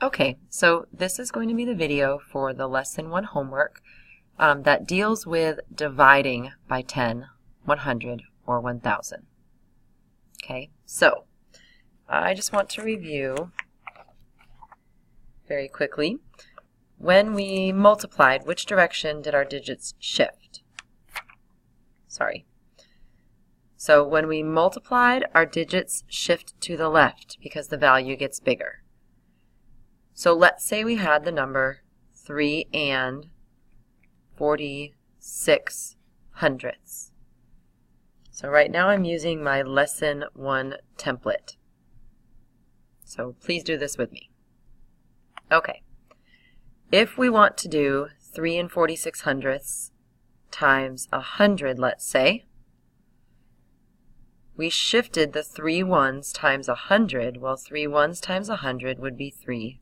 Okay, so this is going to be the video for the Lesson 1 homework that deals with dividing by 10, 100, or 1000. Okay, so I just want to review very quickly. When we multiplied, which direction did our digits shift? So when we multiplied, our digits shift to the left because the value gets bigger. So let's say we had the number 3 and 46 hundredths. So right now I'm using my Lesson 1 template. So please do this with me. Okay. If we want to do 3 and 46 hundredths times 100, let's say, we shifted the 3 ones times 100. Well, 3 ones times 100 would be 300.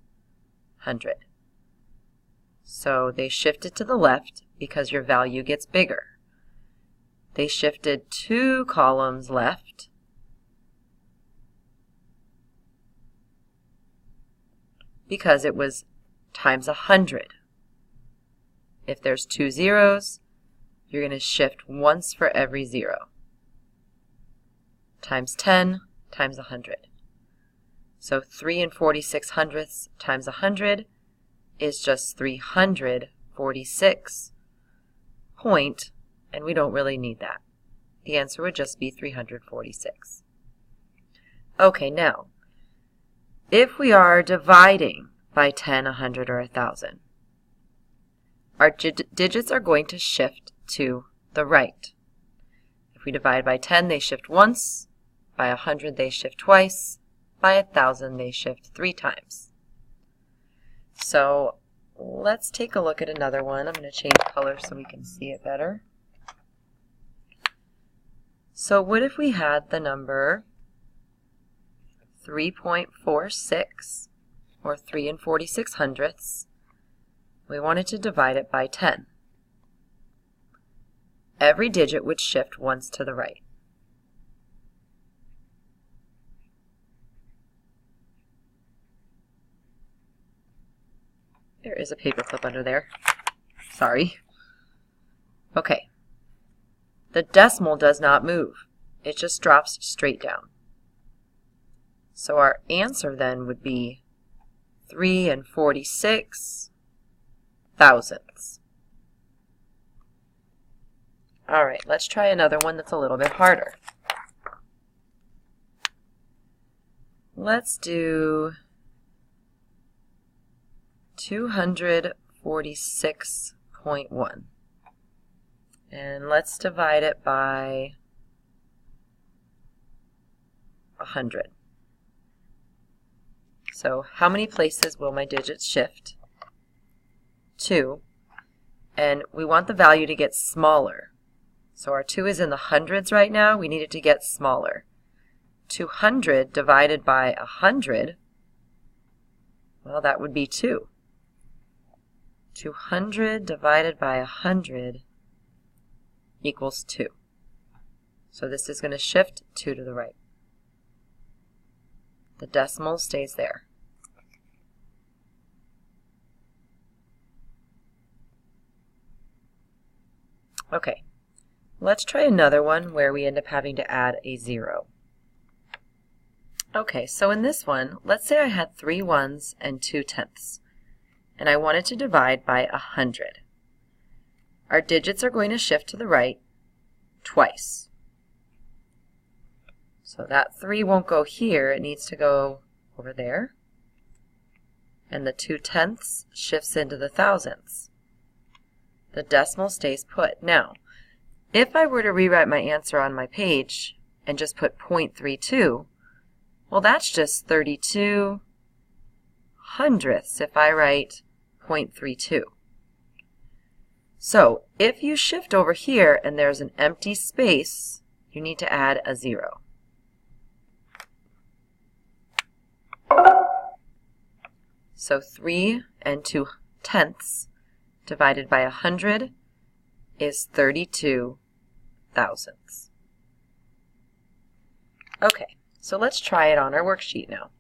So they shifted to the left because your value gets bigger. They shifted 2 columns left because it was times 100. If there's 2 zeros, you're going to shift once for every 0. Times 10 times 100. So 3 and 46 hundredths times 100 is just 346 point, and we don't really need that. The answer would just be 346. Okay, now, if we are dividing by 10, 100, or 1000, our digits are going to shift to the right. If we divide by 10, they shift once. By 100, they shift twice. By 1000, they shift 3 times. So let's take a look at another one. I'm going to change color so we can see it better. So what if we had the number 3.46, or 3 and 46 hundredths? We wanted to divide it by 10. Every digit would shift once to the right. There is a paperclip under there. Sorry. Okay. The decimal does not move. It just drops straight down. So our answer then would be 3 and 46 thousandths. All right, let's try another one that's a little bit harder. Let's do 246.1. And let's divide it by 100. So how many places will my digits shift? 2. And we want the value to get smaller. So our 2 is in the hundreds right now. We need it to get smaller. 200 divided by 100, well, that would be 2. 200 divided by 100 equals 2. So this is going to shift 2 to the right. The decimal stays there. Okay, let's try another one where we end up having to add a 0. Okay, so in this one, let's say I had 3 ones and 2 tenths, and I wanted to divide by 100. Our digits are going to shift to the right twice. So that 3 won't go here, it needs to go over there. And the 2 tenths shifts into the thousandths. The decimal stays put. Now, if I were to rewrite my answer on my page and just put 0.32, well, that's just 32 hundredths if I write 0.32. So if you shift over here and there's an empty space, you need to add a 0. So 3 and 2 tenths divided by 100 is 32 thousandths. Okay, so let's try it on our worksheet now.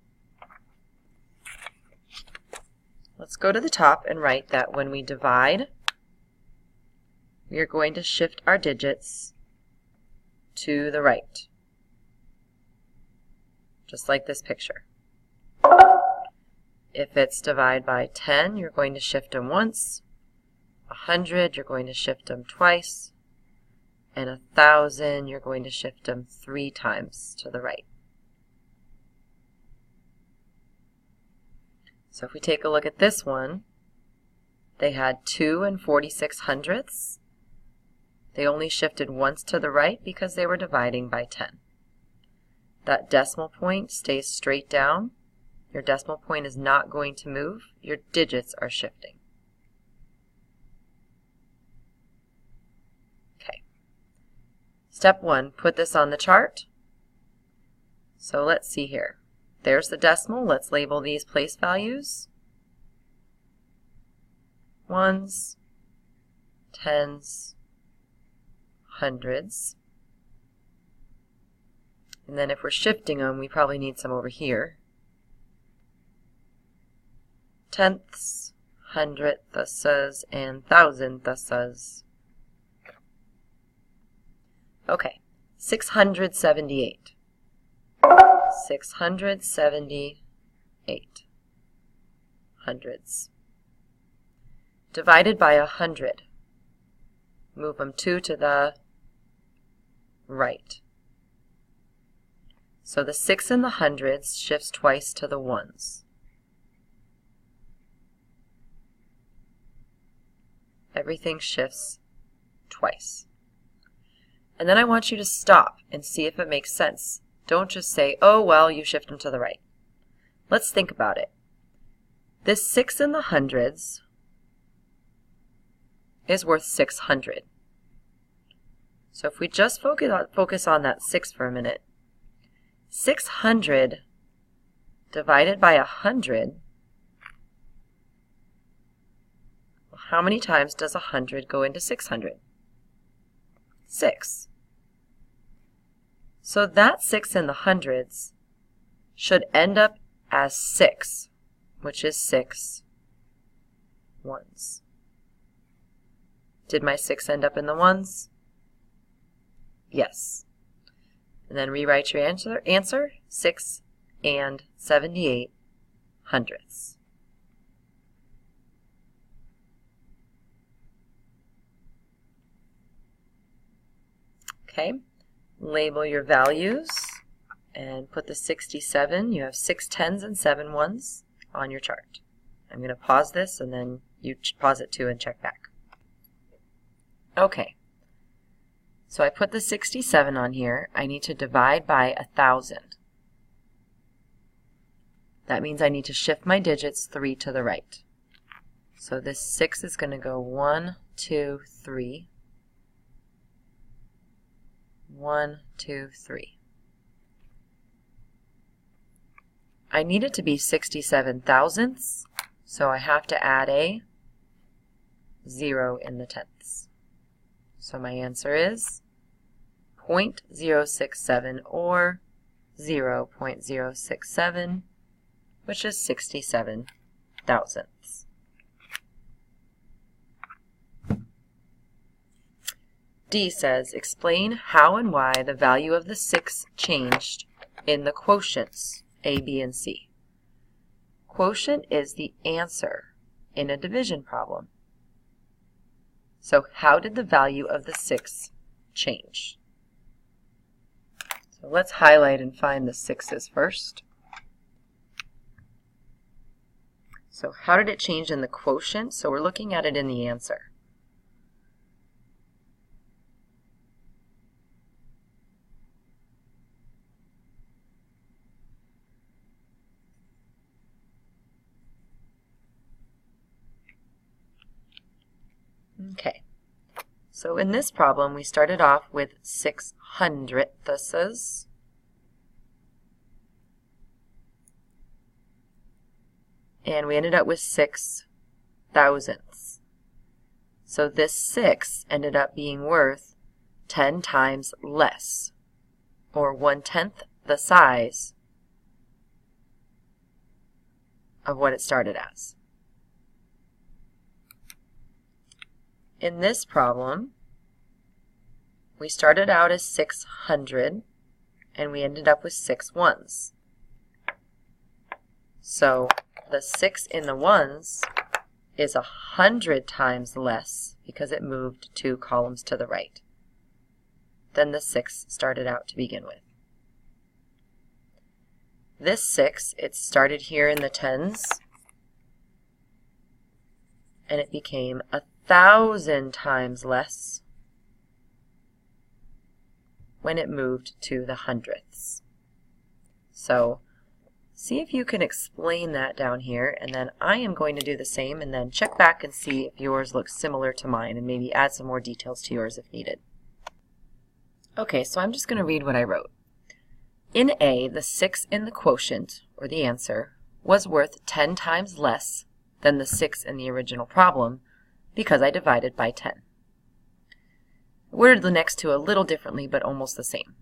let's go to the top and write that when we divide, we are going to shift our digits to the right, just like this picture. If it's divide by 10, you're going to shift them once. 100, you're going to shift them twice. And 1,000, you're going to shift them 3 times to the right. So if we take a look at this one, they had 2 and 46/100ths. They only shifted once to the right because they were dividing by 10. That decimal point stays straight down. Your decimal point is not going to move. Your digits are shifting. Okay. Step 1, put this on the chart. So let's see here. There's the decimal. Let's label these place values. Ones, tens, hundreds. And then if we're shifting them, we probably need some over here. Tenths, hundredths, and thousandths. Okay, 678. 678 hundreds. Divided by 100. Move them 2 to the right. So the 6 in the hundreds shifts twice to the ones. Everything shifts twice. And then I want you to stop and see if it makes sense. Don't just say, oh, well, you shift them to the right. Let's think about it. This 6 in the hundreds is worth 600. So if we just focus on that 6 for a minute, 600 divided by 100, how many times does 100 go into 600? 6. So that 6 in the hundreds should end up as 6, which is 6 ones. Did my 6 end up in the ones? Yes. And then rewrite your answer 6 and 78 hundredths. Okay, label your values and put the 67. You have 6 tens and 7 ones on your chart. I'm going to pause this and then you pause it too and check back. Okay, so I put the 67 on here. I need to divide by 1,000. That means I need to shift my digits 3 to the right. So this 6 is going to go 1, 2, 3. 1, 2, 3. I need it to be 67 thousandths, so I have to add a 0 in the tenths. So my answer is 0.067 or 0.067, which is 67 thousandths. D says, explain how and why the value of the 6 changed in the quotients A, B, and C. Quotient is the answer in a division problem. So how did the value of the 6 change? So let's highlight and find the 6's first. So how did it change in the quotient? So we're looking at it in the answer. Okay, so in this problem we started off with 6 hundredths. And we ended up with 6 thousandths. So this 6 ended up being worth 10 times less, or 1/10 the size of what it started as. in this problem, we started out as 600 and we ended up with 6 ones. So the 6 in the ones is 100 times less because it moved 2 columns to the right than the 6 started out to begin with. This 6, it started here in the tens, and it became 1,000 times less when it moved to the hundredths. So see if you can explain that down here, and then I am going to do the same and then check back and see if yours looks similar to mine and maybe add some more details to yours if needed. Okay, so I'm just going to read what I wrote. In A, the 6 in the quotient, or the answer, was worth 10 times less than the 6 in the original problem because I divided by 10. I worded the next two a little differently, but almost the same.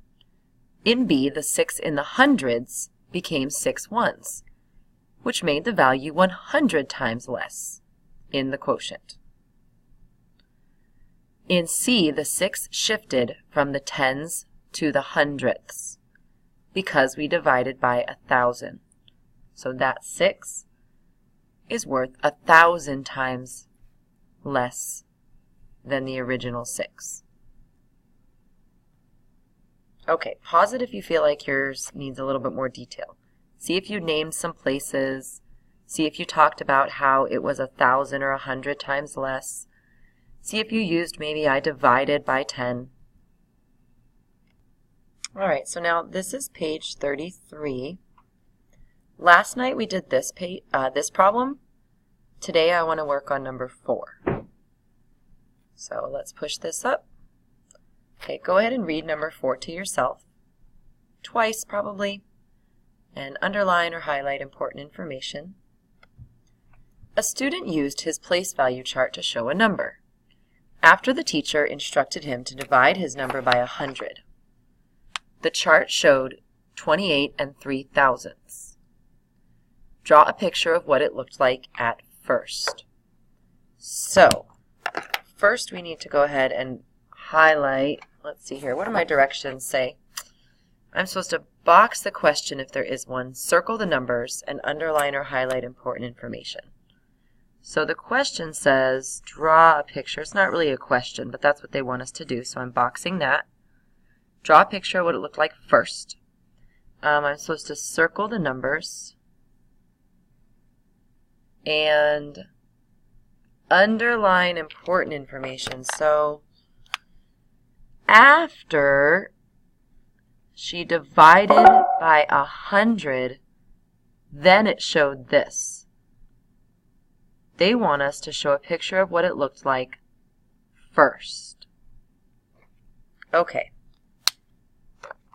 In B, the 6 in the hundreds became 6 ones, which made the value 100 times less in the quotient. In C, the 6 shifted from the tens to the hundredths because we divided by 1,000. So that 6 is worth 1,000 times less than the original 6. Okay, pause it if you feel like yours needs a little bit more detail. See if you named some places. See if you talked about how it was 1,000 or 100 times less. See if you used maybe I divided by 10. All right, so now this is page 33. Last night we did this problem. Today I want to work on number 4. So let's push this up. Okay, go ahead and read number 4 to yourself, twice probably, and underline or highlight important information. A student used his place value chart to show a number. After the teacher instructed him to divide his number by 100, the chart showed 28 3/1000. Draw a picture of what it looked like at first. So, first we need to go ahead and highlight, let's see here, what do my directions say? I'm supposed to box the question if there is one, circle the numbers, and underline or highlight important information. So the question says, draw a picture. It's not really a question, but that's what they want us to do, so I'm boxing that. Draw a picture of what it looked like first. I'm supposed to circle the numbers and underline important information. So after she divided by 100, then it showed this. They want us to show a picture of what it looked like first. Okay.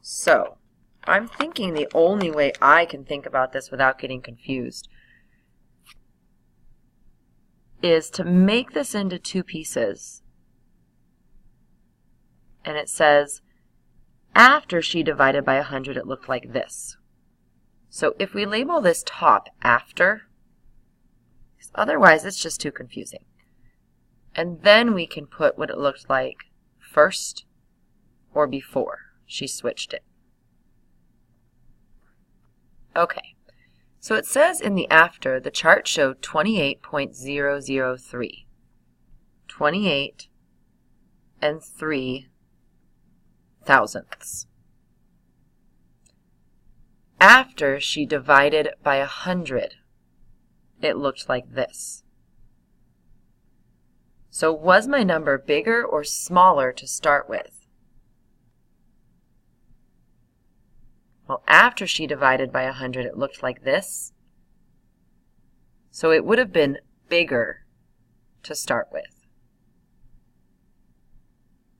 So, I'm thinking the only way I can think about this without getting confused is to make this into 2 pieces. And it says, after she divided by 100, it looked like this. So if we label this top after, otherwise it's just too confusing. And then we can put what it looked like first or before she switched it. Okay, so it says in the after, the chart showed 28.003. 28 3/1000. After she divided by 100, it looked like this. So was my number bigger or smaller to start with? Well, after she divided by 100, it looked like this. So it would have been bigger to start with.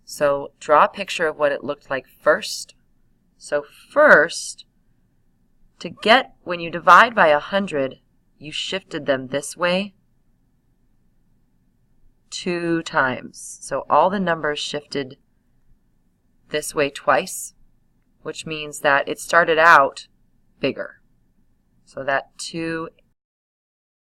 So draw a picture of what it looked like first. So first, to get, when you divide by 100, you shifted them this way 2 times. So all the numbers shifted this way twice, which means that it started out bigger. So that 2